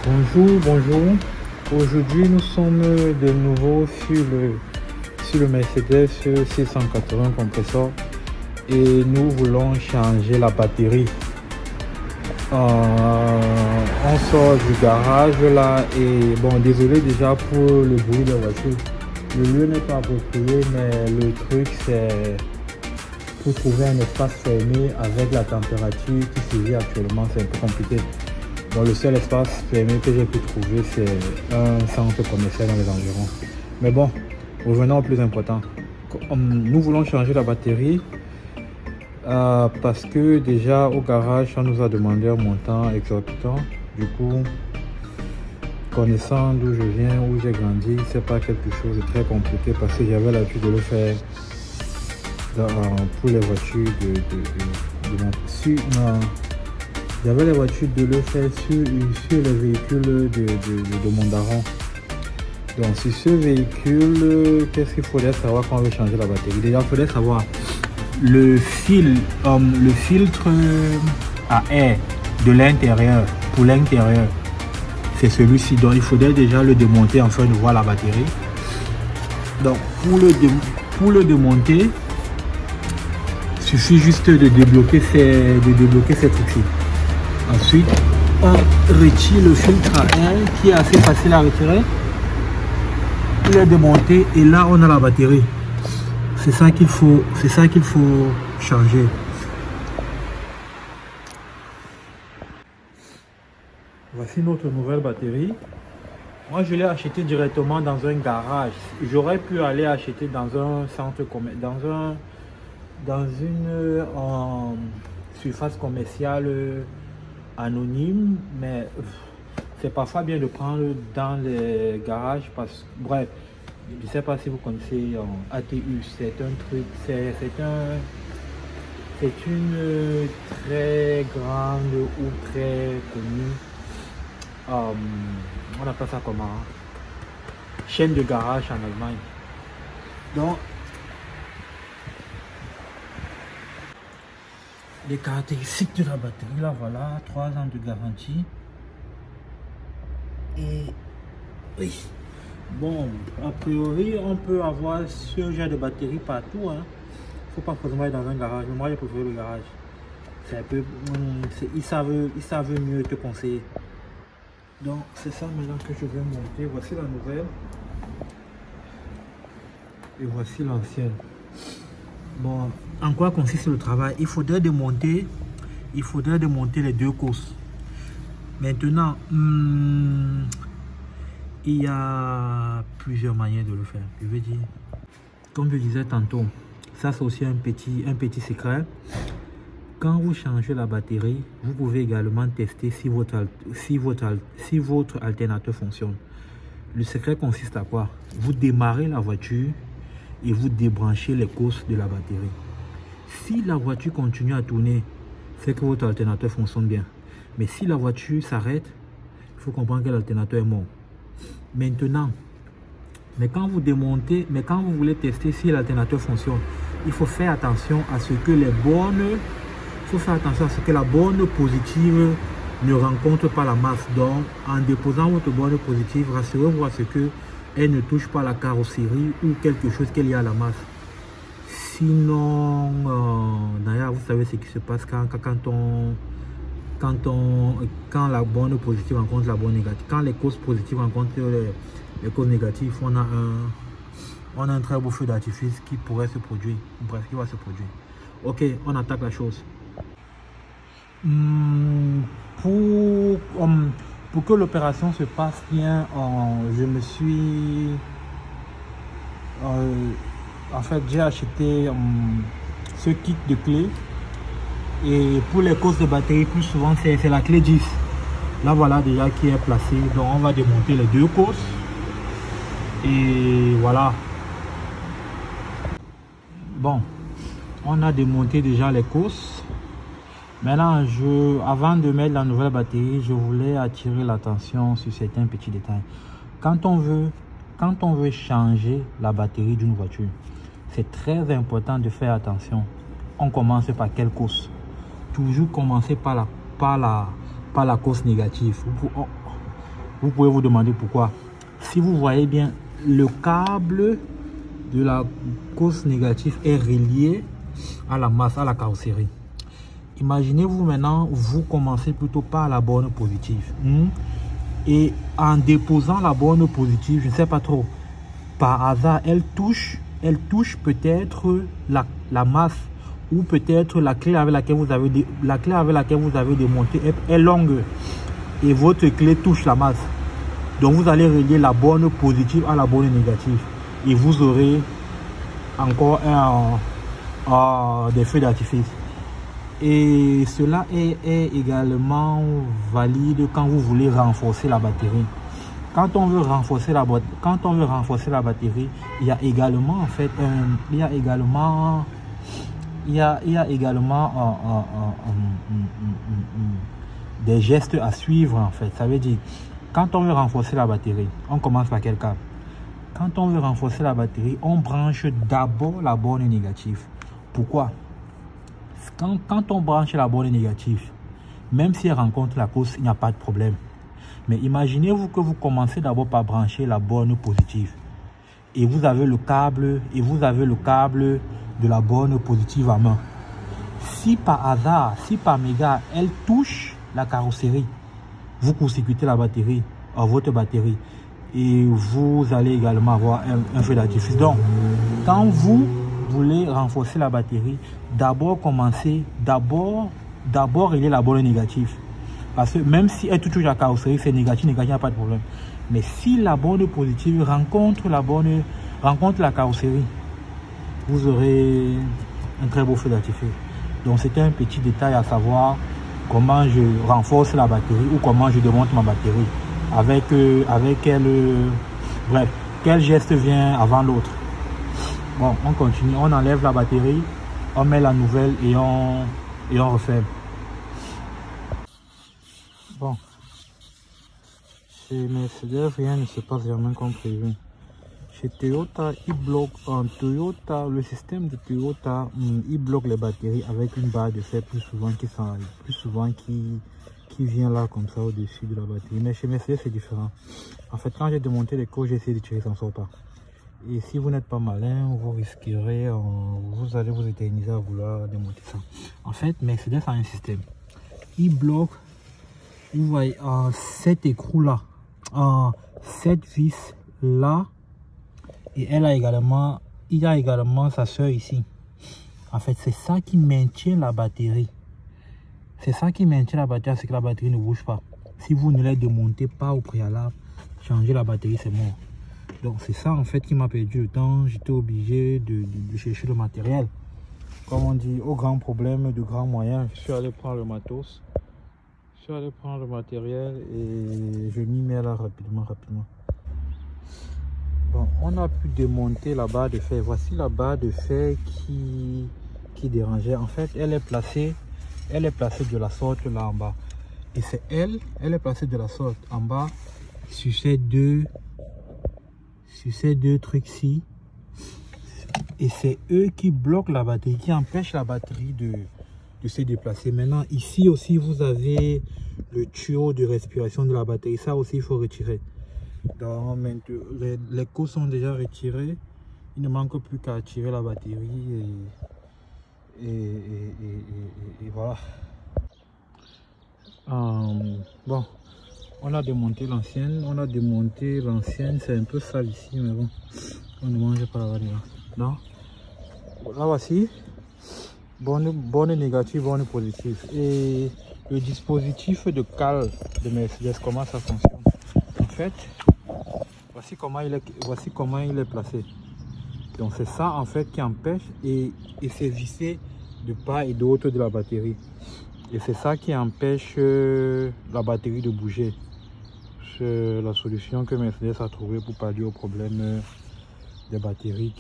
Bonjour. Aujourd'hui, nous sommes de nouveau sur le Mercedes 680 compresseur et nous voulons changer la batterie. On sort du garage là et bon, désolé déjà pour le bruit de la voiture. Le lieu n'est pas approprié, mais le truc c'est pour trouver un espace fermé avec la température qui se vit actuellement, c'est un peu compliqué. Bon, le seul espace fermé que j'ai pu trouver, c'est un centre commercial dans les environs. Mais bon, revenons au plus important. Nous voulons changer la batterie parce que déjà au garage, on nous a demandé un montant exorbitant. Du coup, connaissant d'où je viens, où j'ai grandi, c'est pas quelque chose de très compliqué parce que j'avais l'habitude de le faire pour les voitures j'avais la voiture de le faire sur les véhicules de mon daron. Donc sur ce véhicule, qu'est-ce qu'il faudrait savoir quand on veut changer la batterie? Déjà, il faudrait savoir le filtre à air de l'intérieur. Pour l'intérieur, c'est celui-ci. Donc il faudrait déjà le démonter afin de voir la batterie. Donc pour le démonter, il suffit juste de débloquer ces trucs-ci. Ensuite, on retire le filtre à air qui est assez facile à retirer. Il est démonté et là on a la batterie. C'est ça qu'il faut changer. Voici notre nouvelle batterie. Moi je l'ai acheté directement dans un garage. J'aurais pu aller acheter dans un centre commercial, dans une surface commerciale anonyme, mais c'est parfois bien de prendre dans les garages parce que, bref, je ne sais pas si vous connaissez ATU, c'est un truc, c'est une très grande ou très connue, on appelle ça comment, chaîne de garage en Allemagne. Donc, les caractéristiques de la batterie, là voilà, 3 ans de garantie. Et oui, bon, a priori, on peut avoir ce genre de batterie partout. Hein. Faut pas forcément aller dans un garage. Mais moi, j'ai préféré le garage. C'est un peu, ils savent mieux te conseiller. Donc, c'est ça maintenant que je vais monter. Voici la nouvelle. Et voici l'ancienne. Bon, en quoi consiste le travail? Il faudrait démonter les deux causes. Maintenant, il y a plusieurs manières de le faire. Je veux dire, comme je disais tantôt, ça c'est aussi un petit secret. Quand vous changez la batterie, vous pouvez également tester si votre alternateur fonctionne. Le secret consiste à quoi? Vous démarrez la voiture et vous débranchez les causes de la batterie. Si la voiture continue à tourner, c'est que votre alternateur fonctionne bien. Mais si la voiture s'arrête, il faut comprendre que l'alternateur est mort. Maintenant, quand vous voulez tester si l'alternateur fonctionne, il faut faire attention à ce que la borne positive ne rencontre pas la masse. Donc, en déposant votre borne positive, rassurez-vous à ce que elle ne touche pas la carrosserie ou quelque chose qu'il y a à la masse. Sinon, d'ailleurs, vous savez ce qui se passe quand la borne positive rencontre la borne négative. Quand les causes positives rencontrent les causes négatives, on a un très beau feu d'artifice qui pourrait se produire. Bref, qui va se produire. Ok, on attaque la chose. Pour que l'opération se passe bien, je me suis... en fait, j'ai acheté ce kit de clés. Et pour les causes de batterie, plus souvent, c'est la clé 10. Là, voilà déjà qui est placée. Donc, on va démonter les deux causes. Et voilà. Bon, on a démonté déjà les causes. Maintenant, avant de mettre la nouvelle batterie, je voulais attirer l'attention sur certains petits détails. Quand on veut changer la batterie d'une voiture, c'est très important de faire attention. On commence par quelle cause? Toujours commencer par par la cause négative. Vous pouvez vous demander pourquoi. Si vous voyez bien, le câble de la cause négative est relié à la masse, à la carrosserie. Imaginez-vous maintenant, vous commencez plutôt par la borne positive. Et en déposant la borne positive, je ne sais pas trop, par hasard, elle touche peut-être la masse, ou peut-être la clé avec laquelle vous avez démonté est longue et votre clé touche la masse. Donc vous allez relier la borne positive à la borne négative et vous aurez encore des feux d'artifice. Et cela est également valide quand vous voulez renforcer la batterie. Quand on veut renforcer la batterie, il y a également en fait des gestes à suivre en fait. Ça veut dire, quand on veut renforcer la batterie, on commence par quel câble? Quand on veut renforcer la batterie, on branche d'abord la borne négative. Pourquoi? Quand on branche la borne négative, même si elle rencontre la cause, il n'y a pas de problème. Mais imaginez-vous que vous commencez d'abord par brancher la borne positive. Et vous avez le câble, de la borne positive à main. Si par hasard, si par mégarde, elle touche la carrosserie, vous court-circuitez la batterie, votre batterie. Et vous allez également avoir un feu d'artifice. Donc, quand vous voulez renforcer la batterie, d'abord relier la borne négative. Parce que même si elle touche la carrosserie, c'est négatif, il n'y a pas de problème. Mais si la borne positive rencontre la carrosserie, vous aurez un très beau feu d'artifice. Donc c'était un petit détail à savoir comment je renforce la batterie ou comment je démonte ma batterie. Avec quel geste vient avant l'autre. Bon, on continue, on enlève la batterie, on met la nouvelle et on referme. Bon, chez Mercedes, rien ne se passe vraiment comme prévu. Chez Toyota, le système de Toyota, il bloque les batteries avec une barre de fer plus souvent qui vient là comme ça au-dessus de la batterie. Mais chez Mercedes, c'est différent. En fait, quand j'ai démonté les côtes, j'ai essayé de tirer, ça ne sort pas. Et si vous n'êtes pas malin, vous risquerez, vous allez vous éterniser à vouloir démonter ça. En fait, Mercedes a un système. Il bloque, vous voyez, cet écrou là, cette vis là, et il y a également sa soeur ici. En fait, c'est ça qui maintient la batterie. C'est ça qui maintient la batterie, c'est que la batterie ne bouge pas. Si vous ne la démontez pas au préalable, changer la batterie, c'est mort. Donc c'est ça en fait qui m'a perdu le temps. J'étais obligé de chercher le matériel. Comme on dit, au grand problème, de grands moyens, je suis allé prendre le matos. Je suis allé prendre le matériel et je m'y mets là rapidement. Bon, on a pu démonter la barre de fer. Voici la barre de fer qui dérangeait. En fait, elle est placée de la sorte là en bas. Et c'est elle est placée de la sorte en bas sur ces deux trucs-ci. Et c'est eux qui bloquent la batterie, qui empêchent la batterie de se déplacer. Maintenant, ici aussi, vous avez le tuyau de respiration de la batterie. Ça aussi, il faut retirer. Donc, les coups sont déjà retirés. Il ne manque plus qu'à tirer la batterie et voilà. Bon, on a démonté l'ancienne. C'est un peu sale ici, mais bon, on ne mange pas la là. Donc, là voici, borne négative, borne positive. Et le dispositif de cale de Mercedes, comment ça fonctionne? En fait, voici comment il est placé. Donc c'est ça en fait qui empêche et c'est vissé de part et d'autre de la batterie. Et c'est ça qui empêche la batterie de bouger. C'est la solution que Mercedes a trouvée pour pallier au problème des batteries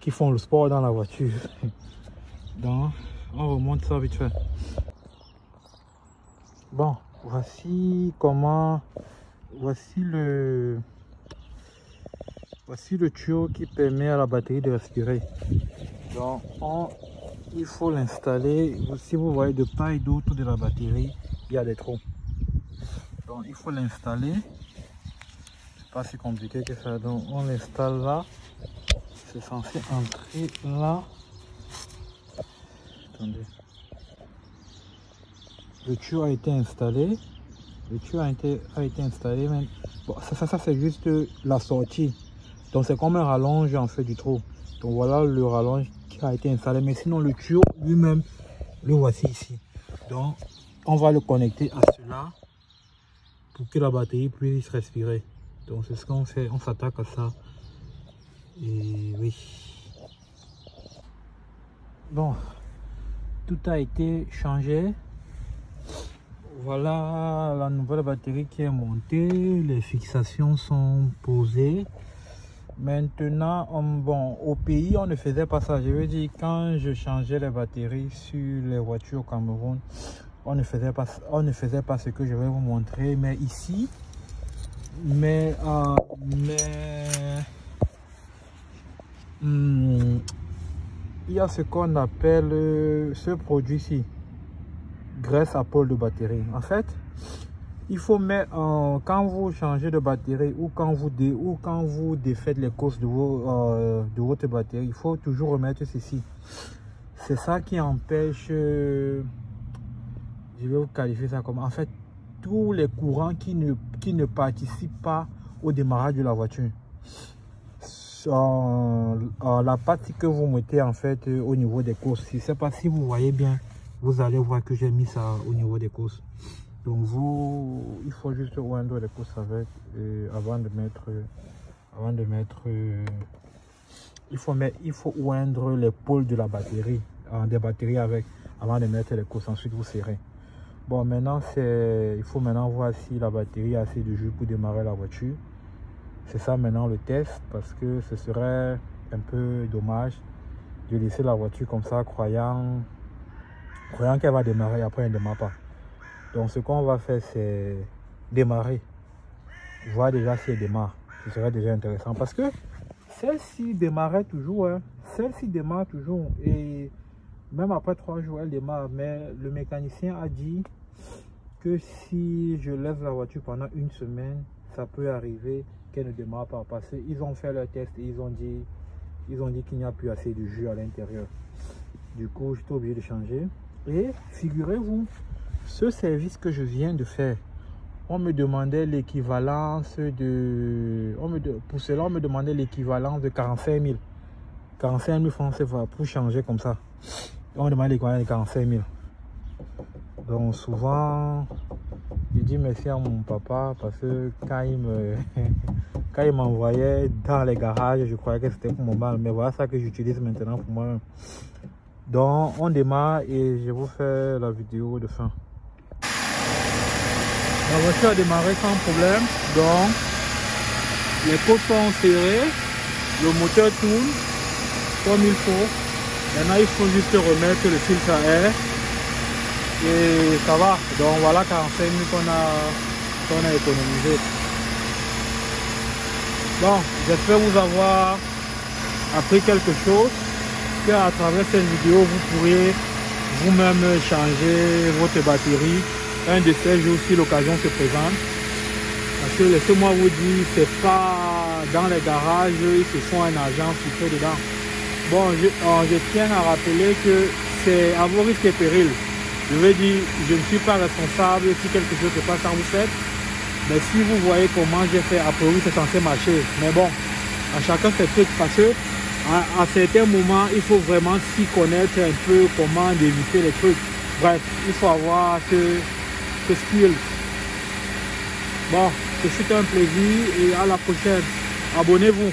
qui font le sport dans la voiture. Donc on remonte ça vite fait. Bon, voici le tuyau qui permet à la batterie de respirer. Donc il faut l'installer. Si vous voyez de part et d'autre de la batterie, il y a des trous. Donc il faut l'installer. C'est pas si compliqué que ça. Donc on l'installe là. C'est censé entrer là. Attendez. Le tuyau a été installé. Le tuyau a été installé. Mais bon, ça c'est juste la sortie. Donc c'est comme un rallonge en fait du trou. Donc voilà le rallonge qui a été installé. Mais sinon le tuyau lui-même, le voici ici. Donc on va le connecter à cela pour que la batterie puisse respirer. Donc c'est ce qu'on fait. On s'attaque à ça. Et oui. Bon. Tout a été changé. Voilà la nouvelle batterie qui est montée. Les fixations sont posées. Maintenant, bon, au pays, on ne faisait pas ça. Je veux dire, quand je changeais les batteries sur les voitures au Cameroun, on ne faisait pas ce que je vais vous montrer. Mais ici, il y a ce qu'on appelle ce produit-ci, graisse à pôle de batterie. En fait, il faut mettre quand vous changez de batterie ou quand vous défaites les causes de votre batterie, il faut toujours remettre ceci. C'est ça qui empêche, je vais vous qualifier ça comme, en fait, tous les courants qui ne participent pas au démarrage de la voiture. La partie que vous mettez en fait au niveau des courses, je ne sais pas si vous voyez bien, vous allez voir que j'ai mis ça au niveau des courses. Donc il faut juste oindre les courses avec avant de mettre il faut oindre les pôles de la batterie, des batteries avec, avant de mettre les courses. Ensuite vous serrez. Bon, maintenant il faut maintenant voir si la batterie a assez de jus pour démarrer la voiture. C'est ça maintenant le test, parce que ce serait un peu dommage de laisser la voiture comme ça, croyant qu'elle va démarrer, après elle ne démarre pas. Donc ce qu'on va faire, c'est démarrer, voir déjà si elle démarre. Ce serait déjà intéressant, parce que celle-ci démarrait toujours, hein. Celle-ci démarre toujours, et même après 3 jours elle démarre. Mais le mécanicien a dit que si je laisse la voiture pendant 1 semaine, ça peut arriver qu'elle ne démarre pas, parce qu'ils ont fait leur test et ils ont dit qu'il n'y a plus assez de jus à l'intérieur. Du coup, j'étais obligé de changer. Et figurez-vous, ce service que je viens de faire, on me demandait l'équivalence de... Pour cela, on me demandait l'équivalence de 45 000. 45 000 francs CFA pour changer comme ça. On me demandait l'équivalence de 45 000. Donc souvent, je dis merci à mon papa, parce que quand il m'envoyait dans les garages, je croyais que c'était pour mon mal. Mais voilà ça que j'utilise maintenant pour moi. Donc on démarre et je vous fais la vidéo de fin. La voiture a démarré sans problème. Donc les côtes sont serrées, le moteur tourne comme il faut. Maintenant il faut juste remettre le filtre à air et ça va. Donc voilà 45 000 qu'on a économisé. Bon, j'espère vous avoir appris quelque chose, que à travers cette vidéo vous pourrez vous-même changer votre batterie un de ces jours si l'occasion se présente. Parce que laissez-moi vous dire, c'est pas dans les garages, ils se font un argent sucré dedans. Bon, je tiens à rappeler que c'est à vos risques et périls. Je veux dire, je ne suis pas responsable si quelque chose se passe quand vous faites. Mais si vous voyez comment j'ai fait, a priori c'est censé marcher. Mais bon, à chacun ses trucs, parce que à certains moments, il faut vraiment s'y connaître un peu comment éviter les trucs. Bref, il faut avoir ce skill. Bon, ce fut un plaisir et à la prochaine. Abonnez-vous.